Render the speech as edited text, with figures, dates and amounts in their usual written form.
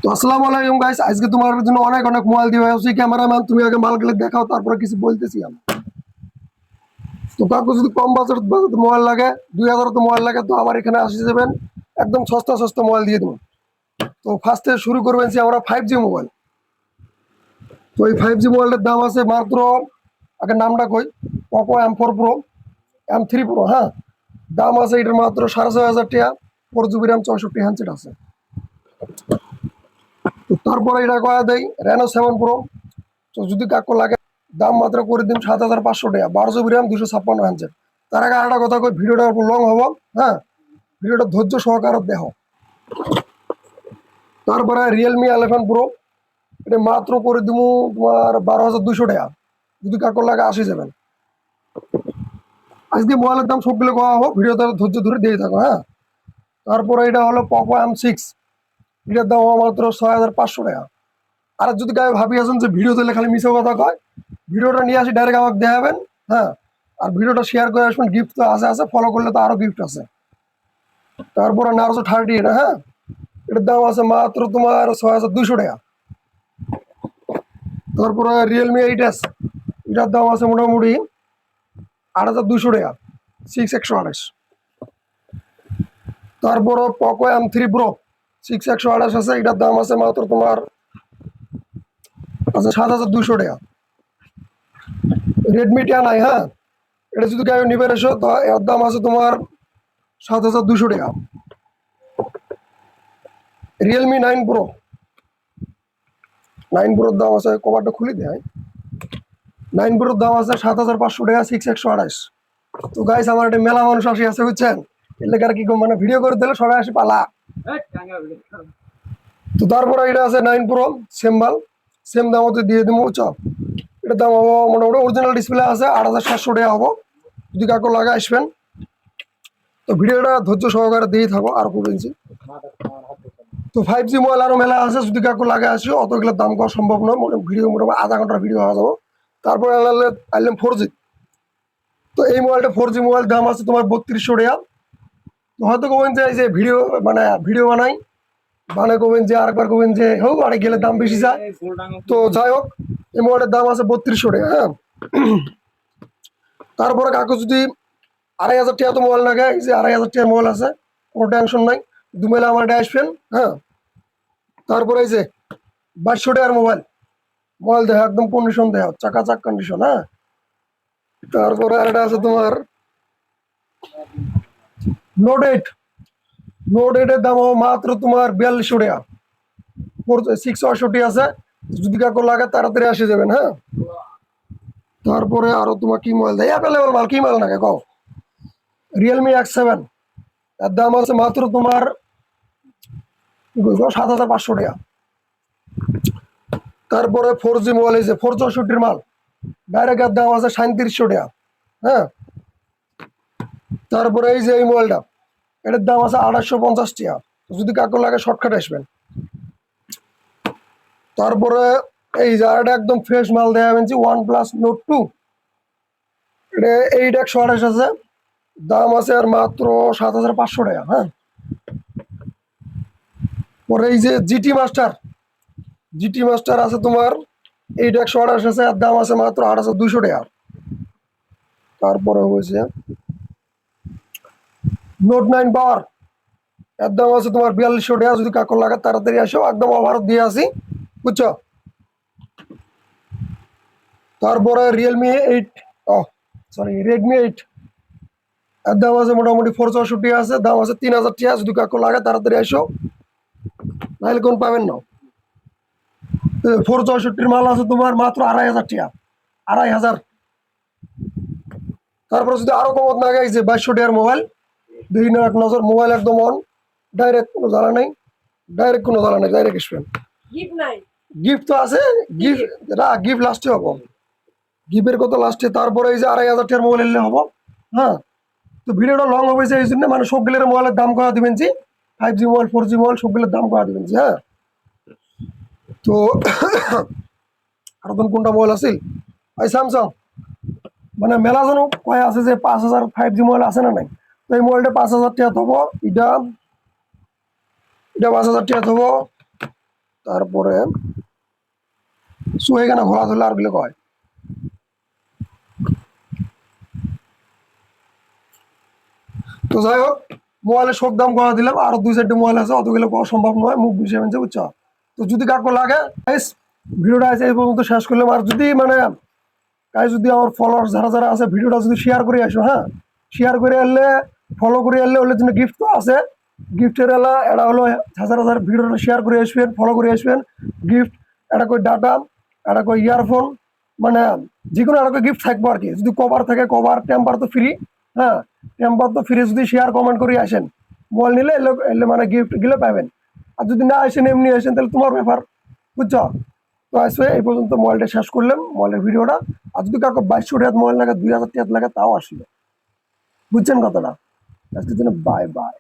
তো আসসালামু আলাইকুম গাইস, আজকে তোমার জন্য অনেক অনেক মোবাইল দিয়ে আসছি। ক্যামেরাম্যান, তুমি আগে মালগুলো দেখাও, তারপরে কিছু বলতেছি আমি। তো কাকু যদি কম বাজেট মোবাইল লাগে, 2000 তো মোবাইল লাগে, তো আমার এখানে আসে যাবেন। একদম সস্তা সস্তা মোবাইল দিয়ে দেবো। তো ফার্স্টে শুরু করবেন যে আমরা 5G মোবাইল। তো এই 5G মোবাইলটার দাম আছে মাত্র, আগে নামটা কই, Poco M4 Pro, M3 Pro, হ্যাঁ। দাম আছে এটার মাত্র 6500 টাকা। 4 GB RAM, 64 হ্যান্ডসেট আছে। তো তারপরে এটা কয়া দেয় Reno 7 Pro। তো যদি কাকু লাগে, দাম মাত্র করে দিন 7500 টাকা, 12 GB RAM, 256 হ্যান্ডসেট। তার আগে আরেকটা কথা কই, ভিডিওটা লং হবো, হ্যাঁ। ভিডিওটা ধৈর্য সহকারে দেখো। তারপরে Realme 11 Pro, এটা মাত্র করে দিব তোমার 12,200 টাকা। যদি কাকু লাগে আসি যাবেন। আজকে মোবাইলের দাম সবগুলো কয়া হোক, ভিডিওটা ধৈর্য ধরে দিয়ে থাকো, হ্যাঁ। তারপরে এটা হলো Poco M6, এটার দাম মাত্র 6500 টাকা। আর যদি কাউ ভাবি আছেন যে ভিডিও দিলে খালি মিশা কথা কয়, ভিডিওটা নিয়ে আসি ডাইরেক্ট আমাকে দেখাবেন, হ্যাঁ। আর ভিডিওটা শেয়ার করে আসবেন, গিফট তো আছে, ফলো করলে তো আরো গিফট আছে। তারপরে Narzo 30, এটা, হ্যাঁ। এটার দাম আছে মাত্র তোমার 6200 টাকা। তারপরে Realme 8s, এটার দাম আছে মোটামুটি 8200 টাকা, 6128। তারপরে Poco M3 Pro 6128 আছে, এটার দাম আছে মাত্র তোমার আছে 7200 টাকা। Redmi 10i, হ্যাঁ। এটা যদি কেউ নিবে এসো, তো এর দাম আছে তোমার 7200 টাকা। Realme 9 Pro, 9 Proর দাম আছে, কভারটা খুলে দেয়। 9 Proর দাম আছে 7500 টাকা, 6128। তো গাইস, আমার একটা মেলা মানুষ আসি আছে, বুঝছেন। এর লেগে আর কি মানে ভিডিও করে দিলে সবাই আসে পালা। তো তারপরে এটা আছে 9 Pro, সেম মাল, সেম দাম হতে দিয়ে দিব, চপ। এটার দাম হবো মোটামুটি, অরিজিনাল ডিসপ্লে আছে 8700 টাকা হবো। যদি কাকু লাগে আসবেন। তো ভিডিওটা ধৈর্য সহকারে দিয়ে থাকো আর বলছি। তো 5G মোবাইল আরো মেলা আছে, যদি কাকু লাগে আসিও, অতগুলো দাম করা সম্ভব নয়, ভিডিও মোটামুটি আধা ঘন্টার ভিডিও হওয়া যাবো। তারপরে আনলাম 4G। তো এই মোবাইলটা 4G মোবাইল, দাম আছে তোমার 3200 টাকা। তো হয়তো কবেন যে এই যে ভিডিও মানে ভিডিও বানাই, মানে কবেন যে আরেকবার কবেন যে হোক আরে গেলে দাম বেশি যায়। তো যাই হোক, এই মোবাইলের দাম আছে 3200 টাকা, হ্যাঁ। তারপরে কাকু যদি 2500 টাকা তো মোবাইল লাগে, এই যে 2500 টাকার মোবাইল আছে, কোনো টেনশন নাই। দুমেলা আমার এটা আসবেন, হ্যাঁ। তারপরে এই যে 2200 টাকার মোবাইল, মোবাইল দেখো একদম কন্ডিশন, দেখো চাকাচাক কন্ডিশন, হ্যাঁ। তারপরে আর একটা আছে তোমার Note 8, Note 8 এর দাম মাত্র তোমার 4200 টাকা। 668 আছে, যদি কাকু লাগে তাড়াতাড়ি আসে যাবেন, হ্যাঁ। তারপরে আরো তোমার কি মোবাইল দেয়, অ্যাভেলেবল মাল, কি মাল লাগে কও। Realme X7, এর দাম আছে মাত্র তোমার 7500 টাকা। তারপরে 4G মোবাইল, এই যে 464 মাল, ডাইরেক্ট এর দাম আছে 3700 টাকা, হ্যাঁ। তারপরে এই যে এই মোবাইলটা, এটার দাম আছে 2850 টাকা। যদি কাকু লাগে শর্টকাট আসবেন। তারপরে এই যে আরেকটা একদম ফ্রেশ মাল দেওয়া হয়েছে, OnePlus Nord 2, এটা 8 128 আছে, দাম আছে আর মাত্র 7500 টাকা, হ্যাঁ। পরে এই যে GT Master আছে তোমার 8 128 আছে, আর দাম আছে মাত্র 8200 টাকা। তারপরে হয়েছে Note 9 Power, এর দাম আছে তোমার 4200 টাকা। যদি কাকর লাগে তাড়াতাড়ি আসো, একদম অফার দিয়ে আসি, বুঝছো। তারপরে Redmi 8, এর দাম আছে মোটামুটি 464 আছে, দাম আছে 3000 টাকা। যদি কাকু লাগে তাড়াতাড়ি আসো, নাহলে কোন পাবেন না। 464 মাল আছে তোমার মাত্র 2500 টাকা, 2500। তারপরে যদি আরো কমত না গাই, যে 2200 টাকার মোবাইল, দেখি না এক নজর, মোবাইল একদম অন, ডাইরেক্ট কোনো জ্বালা নেই, ডাইরেক্ট আসবেন। গিফট তো আছে, গিফট লাস্টে হবো, গিফটের কত লাস্টে। তারপরে এই যে 2500 টাকার মোবাইল এলে হবো, হ্যাঁ। তো ভিডিওটা লং হবে এই জন্য, মানে সবগুলোর মোবাইলের দাম করা দিবেন জি, 5G মোবাইল 4G মোবাইল সবগুলোর দাম করা দিবেন জি, হ্যাঁ। তো আর তখন কোনটা মোবাইল আছে ভাই, স্যামসাং, মানে মেলা যেন কয় আছে যে 5000 5G মোবাইল আছে না নাই। তো এই মোবাইলটা 5000 টাকা হবো, এটা 5000 টাকা হবো। তারপরে শুয়ে কেন ঘোরা ধরলে আর গুলো কয়। তো যাই হোক, মোবাইলের সব দাম করা দিলাম, আরো 2-4টি মোবাইল আছে, অতগুলো পাওয়া সম্ভব নয়, মুখ বিষয় বুঝছো। তো যদি কাকু লাগে ভিডিওটা আছে এই পর্যন্ত শেষ করলাম। আর যদি মানে যদি আমার ফলোয়ার্স যারা যারা আছে ভিডিওটা যদি শেয়ার করে আসো, হ্যাঁ শেয়ার করে আনলে ফলো করে আনলে ওদের জন্য গিফট তো আছে। গিফটের এটা হলো হাজার হাজার ভিডিওটা শেয়ার করে আসবেন, ফলো করে আসবেন, গিফট এটা কই ডাটা, এটা কই ইয়ারফোন, মানে যে কোনো একটা গিফট থাকবো আর কি। যদি কভার থাকে কভার, টেম্পার তো ফ্রি, হ্যাঁ টেম্পার তো ফ্রি। যদি শেয়ার কমেন্ট করে আসেন, মোবাইল নিলে এলে মানে গিফট গুলো পাবেন। আর যদি না আসেন এমনি আসেন তাহলে তোমার ব্যাপার, বুঝছো। তো আসবে এই পর্যন্ত মোবাইলটা শেষ করলাম, মোবাইলের ভিডিওটা। আর যদি কাউকে 2200 টাকা মোবাইল লাগে, 2000 টাকা লাগে, তাও আসবে, বুঝছেন কথাটা। আজকের জন্য বাই বাই।